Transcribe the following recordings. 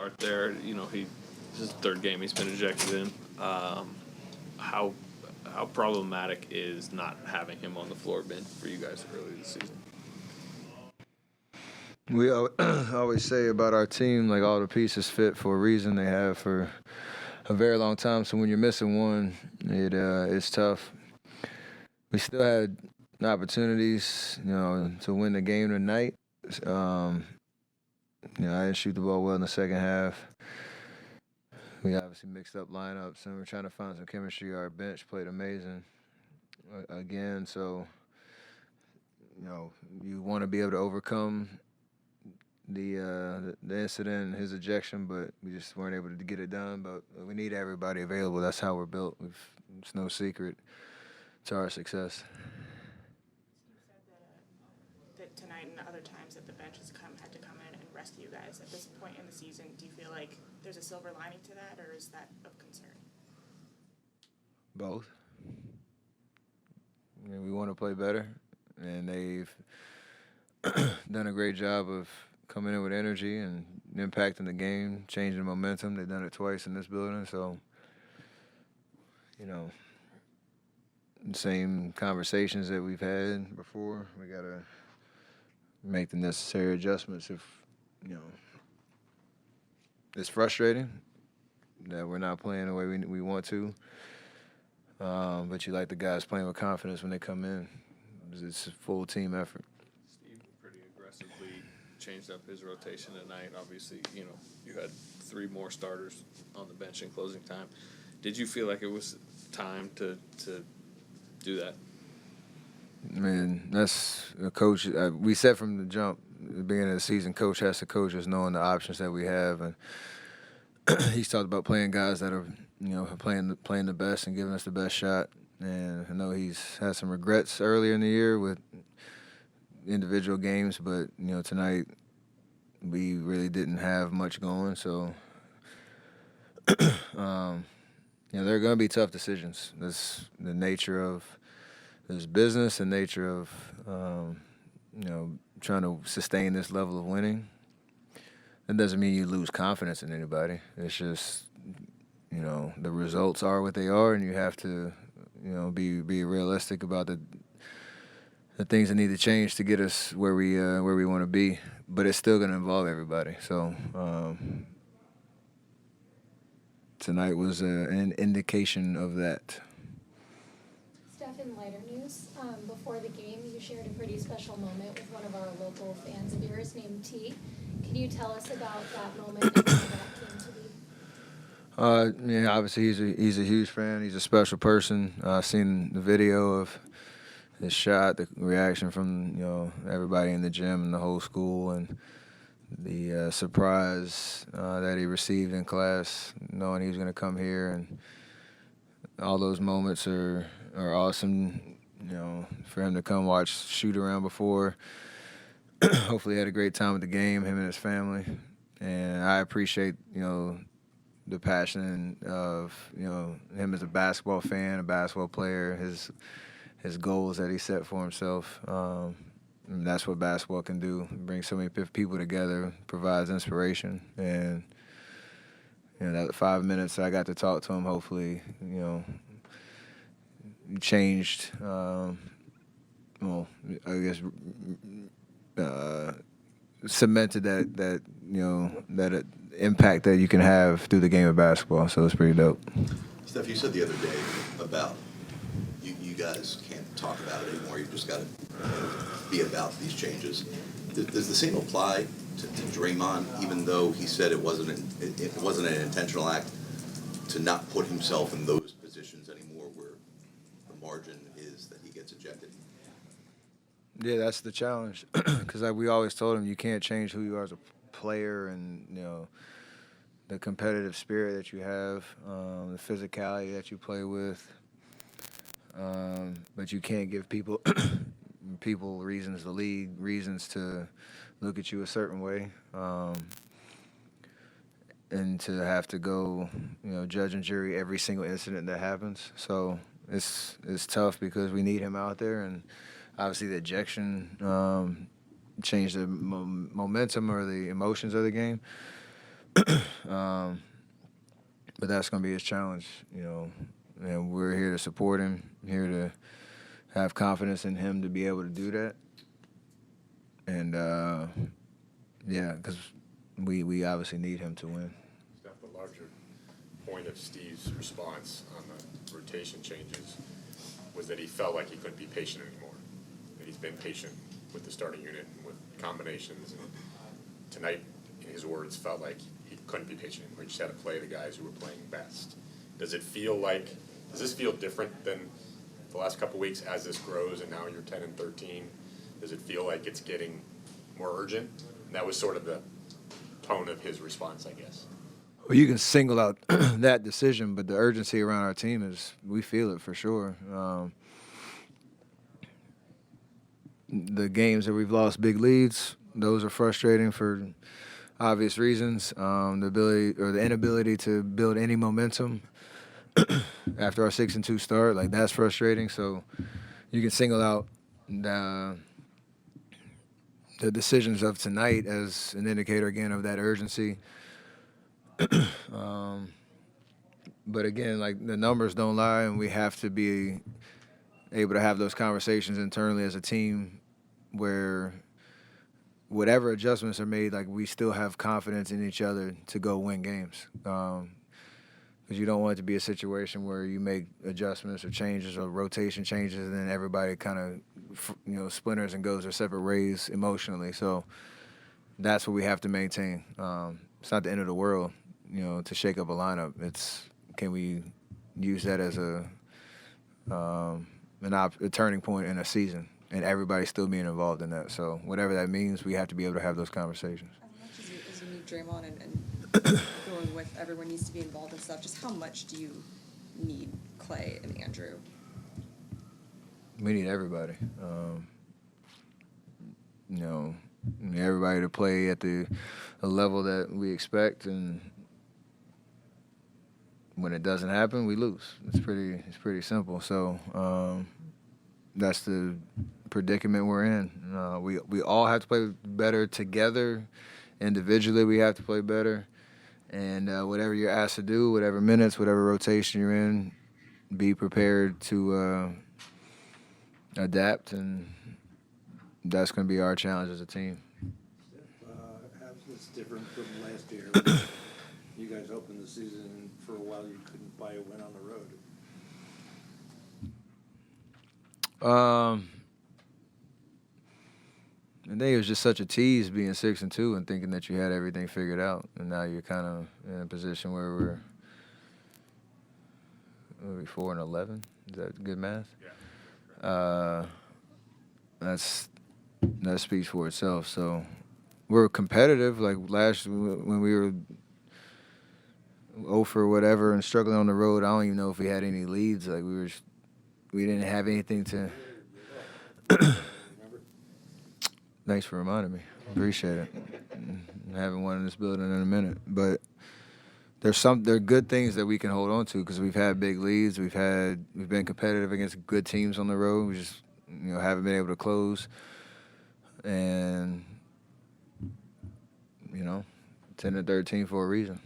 start there. This is the third game he's been ejected in. How problematic is not having him on the floor been for you guys early this season? We always say about our team, like all the pieces fit for a reason. They have for a very long time. So when you're missing one, it's tough. We still had opportunities, to win the game tonight. I didn't shoot the ball well in the second half. We obviously mixed up lineups, and we're trying to find some chemistry. Our bench played amazing again. So, you want to be able to overcome the incident and his ejection, but we just weren't able to get it done. But we need everybody available. That's how we're built. It's no secret to our success. You said that tonight and other times that the bench had to come in and rescue you guys. At this point in the season, do you feel like there's a silver lining to that, or is that of concern? Both. We want to play better, and they've done a great job of coming in with energy and impacting the game, changing momentum. They've done it twice in this building, so, same conversations that we've had before. We got to make the necessary adjustments if, it's frustrating that we're not playing the way we want to. But you like the guys playing with confidence when they come in. It's a full team effort. Steve pretty aggressively changed up his rotation tonight. Obviously, you had 3 more starters on the bench in closing time. Did you feel like it was time to do that? Man, that's a coach. We said from the jump, the beginning of the season, coach has to coach us knowing the options that we have. And he's talked about playing guys that are, playing the best and giving us the best shot. And I know he's had some regrets earlier in the year with individual games, but, tonight we really didn't have much going. So, there are going to be tough decisions. That's the nature of this business, the nature of, trying to sustain this level of winning. That doesn't mean you lose confidence in anybody. It's just, the results are what they are, and you have to, be realistic about the things that need to change to get us where we want to be. But it's still going to involve everybody. So tonight was an indication of that. Steph, in lighter news, before the game, you shared a pretty special moment with one of our local fans of yours named T. Can you tell us about that moment and how that came to be? Obviously he's a huge fan. He's a special person. Seen the video of his shot, the reaction from everybody in the gym and the whole school, and the surprise that he received in class, knowing he was going to come here, and all those moments are awesome. For him to come watch shoot around before. Hopefully he had a great time with the game, him and his family. And I appreciate, the passion of, him as a basketball fan, a basketball player, his goals that he set for himself. And that's what basketball can do. Bring so many people together, provides inspiration. And, that 5 minutes I got to talk to him, hopefully, changed, cemented that impact that you can have through the game of basketball. So it's pretty dope. Steph, you said the other day about you guys can't talk about it anymore. You've just got to be about these changes. Does the same apply to Draymond, even though he said it wasn't an intentional act, to not put himself in those positions anymore where the margin is that he gets ejected? Yeah, that's the challenge. Because we always told him you can't change who you are as a player, and the competitive spirit that you have, the physicality that you play with. But you can't give people reasons, the league reasons to look at you a certain way, and to have to go, judge and jury every single incident that happens. So it's tough because we need him out there, and obviously the ejection changed the momentum or the emotions of the game. But that's going to be his challenge, and we're here to support him, here to have confidence in him to be able to do that. And, because we obviously need him to win. Steph, the larger point of Steve's response on the rotation changes was that he felt like he couldn't be patient anymore. That he's been patient with the starting unit and with combinations. And tonight, in his words, felt like he couldn't be patient anymore. He just had to play the guys who were playing best. Does this feel different than the last couple of weeks as this grows and now you're 10 and 13? Does it feel like it's getting more urgent? And that was sort of the tone of his response, I guess. Well, you can single out that decision, but the urgency around our team we feel it for sure. The games that we've lost big leads, those are frustrating for obvious reasons. The inability to build any momentum after our 6-2 start, like that's frustrating. So you can single out the decisions of tonight as an indicator again of that urgency. But again, like the numbers don't lie, and we have to be able to have those conversations internally as a team where whatever adjustments are made, like we still have confidence in each other to go win games. Because you don't want it to be a situation where you make adjustments or changes or rotation changes and then everybody kind of, splinters and goes their separate ways emotionally. So that's what we have to maintain. It's not the end of the world, to shake up a lineup. Can we use that as a turning point in a season and everybody still being involved in that. So whatever that means, we have to be able to have those conversations. As much as you need Draymond and going with everyone needs to be involved and stuff, just how much do you need Clay and Andrew? We need everybody. Everybody to play at the level that we expect, and when it doesn't happen, we lose. It's pretty simple. So that's the predicament we're in. We all have to play better together. Individually, we have to play better. And whatever you're asked to do, whatever minutes, whatever rotation you're in, be prepared to adapt, and that's going to be our challenge as a team. How's this different from last year? You guys opened the season, and for a while you couldn't buy a win on the road. I think it was just such a tease being 6-2 and thinking that you had everything figured out, and now you're kind of in a position where we're 4-11. Is that good math? Yeah. That speaks for itself. So we're competitive. Like when we were 0 for whatever and struggling on the road, I don't even know if we had any leads. Like we didn't have anything to. Thanks for reminding me. Appreciate it. I haven't won in this building in a minute, but there are good things that we can hold on to because we've had big leads. We've been competitive against good teams on the road. We just haven't been able to close, and 10-13 for a reason.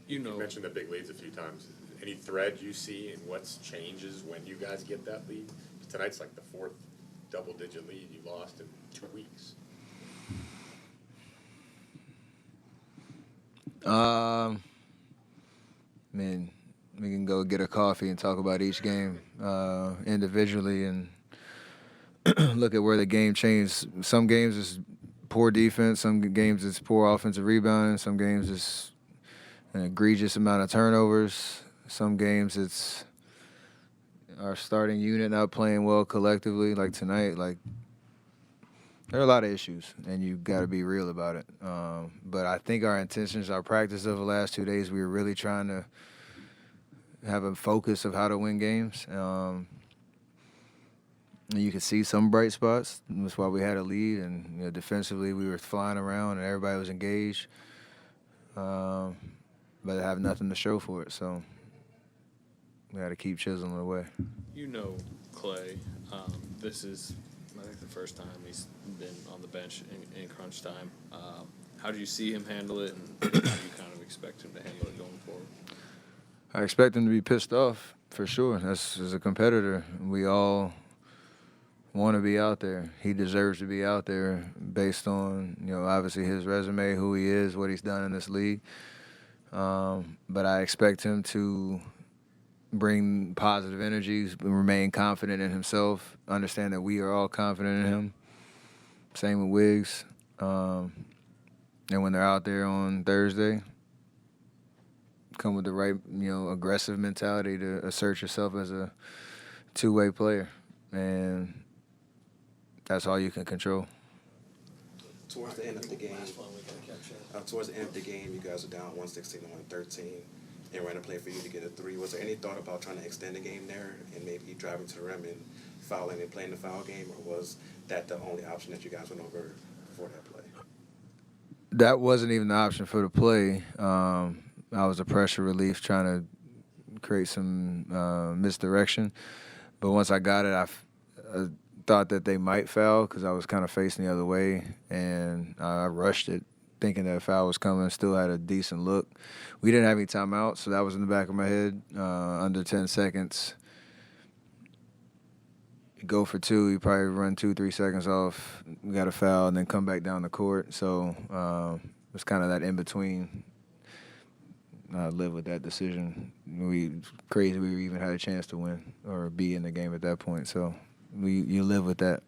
You mentioned the big leads a few times. Any thread you see in what changes when you guys get that lead? Tonight's like the fourth double-digit lead you lost in 2 weeks. We can go get a coffee and talk about each game individually and look at where the game changed. Some games is poor defense, some games it's poor offensive rebounding, some games it's an egregious amount of turnovers, some games it's our starting unit not playing well collectively, like tonight. Like there are a lot of issues, and you got to be real about it. But I think our intentions, our practice of the last 2 days, we were really trying to have a focus of how to win games. And you could see some bright spots. That's why we had a lead, and defensively we were flying around and everybody was engaged. But I have nothing to show for it, so we got to keep chiseling away. Clay, this is, I think, the first time he's been on the bench in crunch time. How do you see him handle it, and how do you kind of expect him to handle it going forward? I expect him to be pissed off for sure. That's as a competitor. We all want to be out there. He deserves to be out there based on, obviously his resume, who he is, what he's done in this league. But I expect him to bring positive energies, remain confident in himself, understand that we are all confident in him. Same with Wiggs. And when they're out there on Thursday, come with the right, aggressive mentality to assert yourself as a two-way player. And that's all you can control. Towards the end of the game, you guys are down 116 to 113, and ran a play for you to get a 3. Was there any thought about trying to extend the game there and maybe driving to the rim and fouling and playing the foul game, or was that the only option that you guys went over for that play? That wasn't even the option for the play. I was a pressure relief trying to create some misdirection. But once I got it, I thought that they might foul because I was kind of facing the other way, and I rushed it thinking that a foul was coming. Still had a decent look. We didn't have any timeouts, so that was in the back of my head. Under 10 seconds. Go for 2, you probably run 2-3 seconds off. We got a foul and then come back down the court. So it's kind of that in between. I live with that decision. Crazy we even had a chance to win or be in the game at that point. So you live with that.